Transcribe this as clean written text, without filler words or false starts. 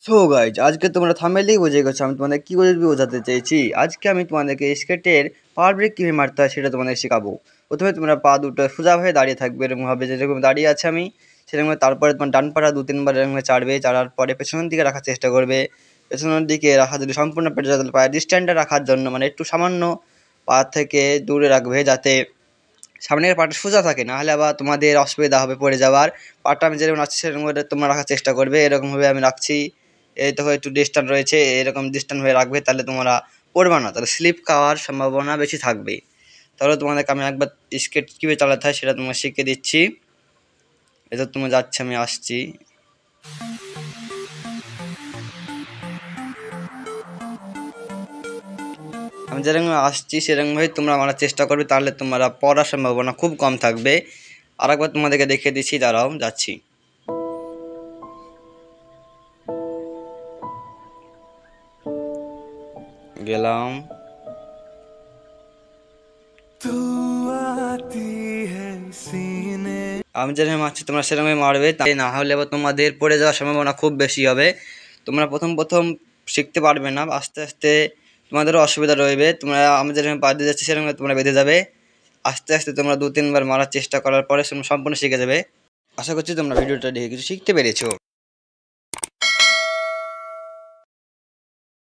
So guys, আজকে তোমরা থাম্বনেইলেই বুঝে গেছো আমি তোমাদের কি করে বোঝাতে চেয়েছি। আজকে আমি তোমাদেরকে স্কেটের পাওয়ার ব্রেক কীভাবে মারতে হয় সেটা তোমাদের শেখাবো। প্রথমে তোমরা পা দুটো সোজা হয়ে দাঁড়িয়ে থাকবে, এরকম ভাবে যেরকম দাঁড়িয়ে আছে আমি সেরকম। তারপরে তোমার ডান পাটা 2-3 বার এরকম চাড়বে, চাড়ার পরে পেছনের দিকে রাখার চেষ্টা করবে। পেছনের দিকে রাখা যদি সম্পূর্ণ পেটে যায় তাহলে পায়ের ডিস্ট্যান্সটা রাখার জন্য মানে একটু সামান্য পা থেকে দূরে রাখবে, যাতে সামনের পাটা সোজা থাকে, না হলে আবার তোমাদের অসুবিধা হবে পড়ে যাওয়ার। পাটা আমি যেরকম রাখছি সেরকম করে তোমরা রাখার চেষ্টা করবে। এরকমভাবে আমি রাখছি, এই দেখো একটু ডিস্ট্যান্স রয়েছে, এরকম ডিস্ট্যান্স হয়ে রাখবে, তাহলে তোমরা পড়বে না, তাহলে স্লিপ খাওয়ার সম্ভাবনা বেশি থাকবে। তাহলে তোমাদেরকে আমি একবার স্কেট কীভাবে চালাতে হয় সেটা তোমাকে শিখিয়ে দিচ্ছি। এটা তুমি যাচ্ছে, আমি আসছি। আমি যেরকম আসছি সেরকমভাবে তোমরা মারার চেষ্টা করবে, তাহলে তোমরা পড়ার সম্ভাবনা খুব কম থাকবে। আর একবার তোমাদেরকে দেখিয়ে দিচ্ছি, দাঁড়াও যাচ্ছি। গেলাম। আমি যেরকম মারছি তোমরা সেরকমই মারবে, তাই না হলে আবার তোমাদের পড়ে যাওয়ার সম্ভাবনা খুব বেশি হবে। তোমরা প্রথম শিখতে পারবে না, আস্তে আস্তে তোমাদেরও অসুবিধা রইবে। তোমরা আমি যেরকম পা দিয়ে যাচ্ছি সেরকম তোমরা বেঁধে যাবে। আস্তে আস্তে তোমরা 2-3 বার মারার চেষ্টা করার পরে সম্পূর্ণ শিখে যাবে। আশা করছি তোমরা ভিডিওটা দেখে কিছু শিখতে পেরেছো।